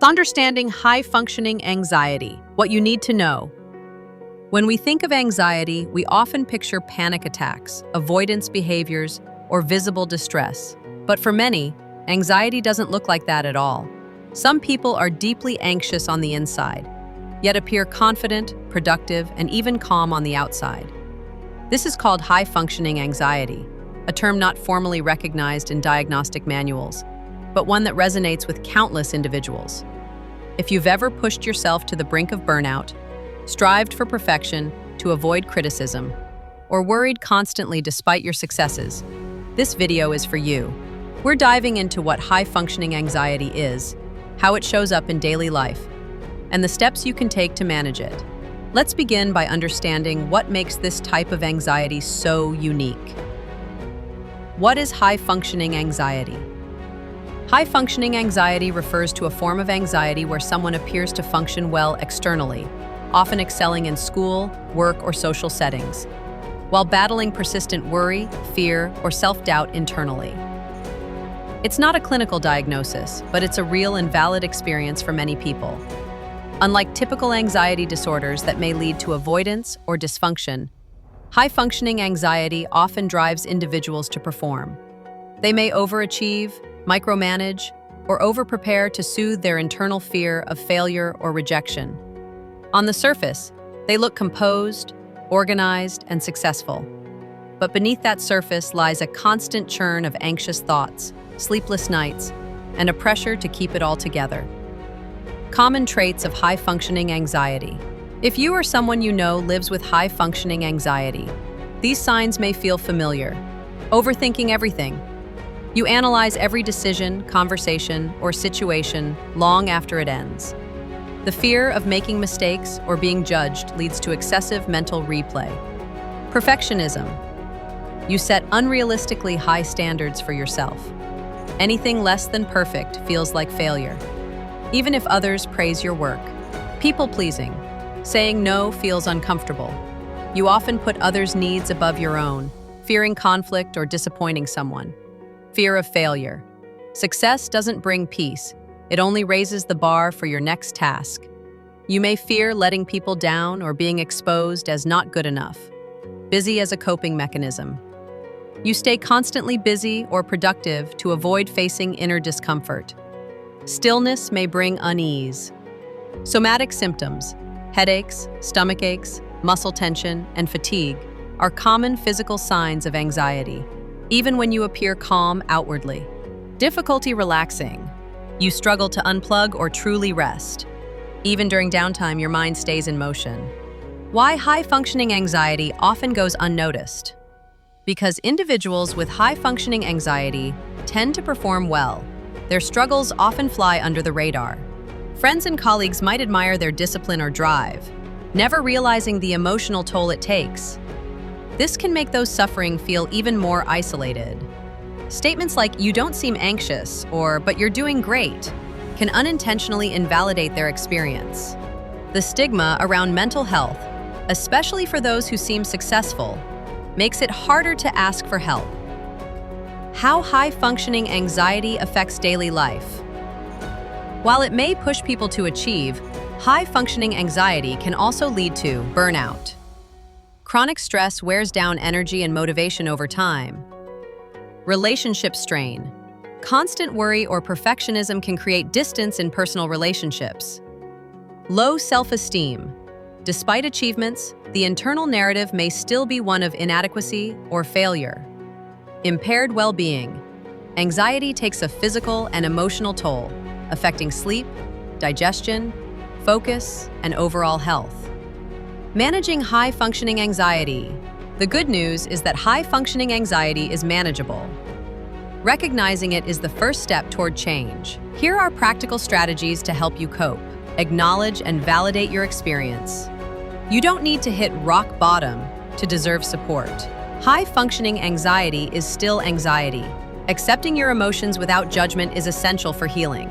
Understanding high-functioning anxiety, what you need to know. When we think of anxiety, we often picture panic attacks, avoidance behaviors, or visible distress. But for many, anxiety doesn't look like that at all. Some people are deeply anxious on the inside, yet appear confident, productive, and even calm on the outside. This is called high-functioning anxiety, a term not formally recognized in diagnostic manuals, but one that resonates with countless individuals. If you've ever pushed yourself to the brink of burnout, strived for perfection to avoid criticism, or worried constantly despite your successes, this video is for you. We're diving into what high-functioning anxiety is, how it shows up in daily life, and the steps you can take to manage it. Let's begin by understanding what makes this type of anxiety so unique. What is high-functioning anxiety? High-functioning anxiety refers to a form of anxiety where someone appears to function well externally, often excelling in school, work, or social settings, while battling persistent worry, fear, or self-doubt internally. It's not a clinical diagnosis, but it's a real and valid experience for many people. Unlike typical anxiety disorders that may lead to avoidance or dysfunction, high-functioning anxiety often drives individuals to perform. They may overachieve, micromanage, or overprepare to soothe their internal fear of failure or rejection. On the surface, they look composed, organized, and successful. But beneath that surface lies a constant churn of anxious thoughts, sleepless nights, and a pressure to keep it all together. Common traits of high-functioning anxiety. If you or someone you know lives with high-functioning anxiety, these signs may feel familiar. Overthinking everything. You analyze every decision, conversation, or situation long after it ends. The fear of making mistakes or being judged leads to excessive mental replay. Perfectionism. You set unrealistically high standards for yourself. Anything less than perfect feels like failure, even if others praise your work. People-pleasing. Saying no feels uncomfortable. You often put others' needs above your own, fearing conflict or disappointing someone. Fear of failure. Success doesn't bring peace. It only raises the bar for your next task. You may fear letting people down or being exposed as not good enough. Busy as a coping mechanism. You stay constantly busy or productive to avoid facing inner discomfort. Stillness may bring unease. Somatic symptoms, headaches, stomach aches, muscle tension, and fatigue are common physical signs of anxiety, even when you appear calm outwardly. Difficulty relaxing. You struggle to unplug or truly rest. Even during downtime, your mind stays in motion. Why high-functioning anxiety often goes unnoticed? Because individuals with high-functioning anxiety tend to perform well. Their struggles often fly under the radar. Friends and colleagues might admire their discipline or drive, never realizing the emotional toll it takes. This can make those suffering feel even more isolated. Statements like, "You don't seem anxious," or "But you're doing great," can unintentionally invalidate their experience. The stigma around mental health, especially for those who seem successful, makes it harder to ask for help. How high-functioning anxiety affects daily life. While it may push people to achieve, high-functioning anxiety can also lead to burnout. Chronic stress wears down energy and motivation over time. Relationship strain. Constant worry or perfectionism can create distance in personal relationships. Low self-esteem. Despite achievements, the internal narrative may still be one of inadequacy or failure. Impaired well-being. Anxiety takes a physical and emotional toll, affecting sleep, digestion, focus, and overall health. Managing high-functioning anxiety. The good news is that high-functioning anxiety is manageable. Recognizing it is the first step toward change. Here are practical strategies to help you cope. Acknowledge and validate your experience. You don't need to hit rock bottom to deserve support. High-functioning anxiety is still anxiety. Accepting your emotions without judgment is essential for healing.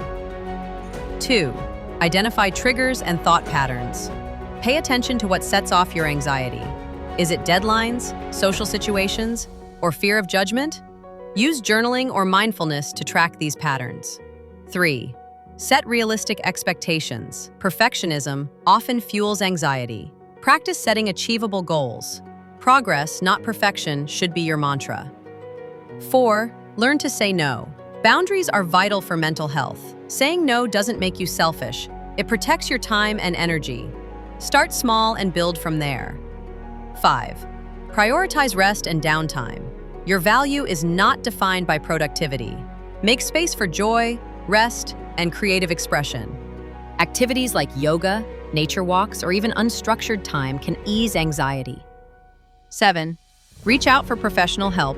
2. Identify triggers and thought patterns. Pay attention to what sets off your anxiety. Is it deadlines, social situations, or fear of judgment? Use journaling or mindfulness to track these patterns. 3. Set realistic expectations. Perfectionism often fuels anxiety. Practice setting achievable goals. Progress, not perfection, should be your mantra. 4. Learn to say no. Boundaries are vital for mental health. Saying no doesn't make you selfish. It protects your time and energy. Start small and build from there. 5. Prioritize rest and downtime. Your value is not defined by productivity. Make space for joy, rest, and creative expression. Activities like yoga, nature walks, or even unstructured time can ease anxiety. 7. Reach out for professional help.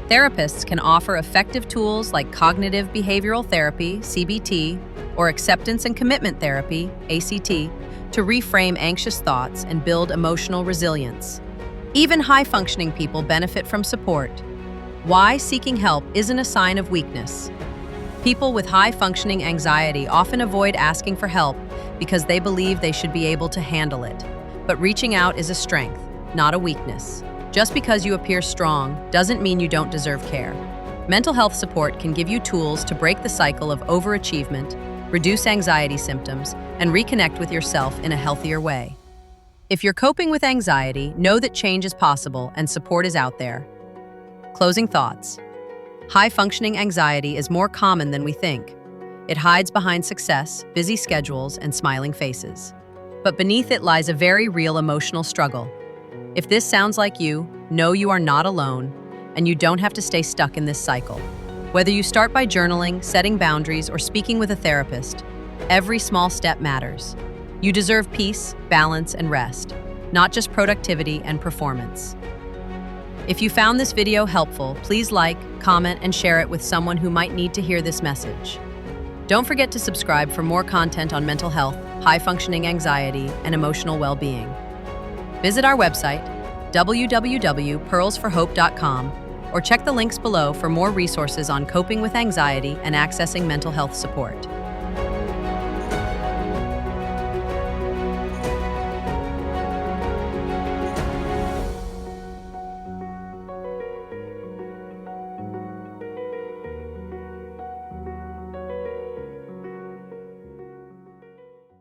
Therapists can offer effective tools like cognitive behavioral therapy, CBT, or acceptance and commitment therapy, ACT, to reframe anxious thoughts and build emotional resilience. Even high-functioning people benefit from support. Why seeking help isn't a sign of weakness. People with high-functioning anxiety often avoid asking for help because they believe they should be able to handle it. But reaching out is a strength, not a weakness. Just because you appear strong doesn't mean you don't deserve care. Mental health support can give you tools to break the cycle of overachievement, reduce anxiety symptoms, and reconnect with yourself in a healthier way. If you're coping with anxiety, know that change is possible and support is out there. Closing thoughts. High-functioning anxiety is more common than we think. It hides behind success, busy schedules, and smiling faces. But beneath it lies a very real emotional struggle. If this sounds like you, know you are not alone, and you don't have to stay stuck in this cycle. Whether you start by journaling, setting boundaries, or speaking with a therapist, every small step matters. You deserve peace, balance, and rest, not just productivity and performance. If you found this video helpful, please like, comment, and share it with someone who might need to hear this message. Don't forget to subscribe for more content on mental health, high-functioning anxiety, and emotional well-being. Visit our website, www.pearlsforhope.com, or check the links below for more resources on coping with anxiety and accessing mental health support.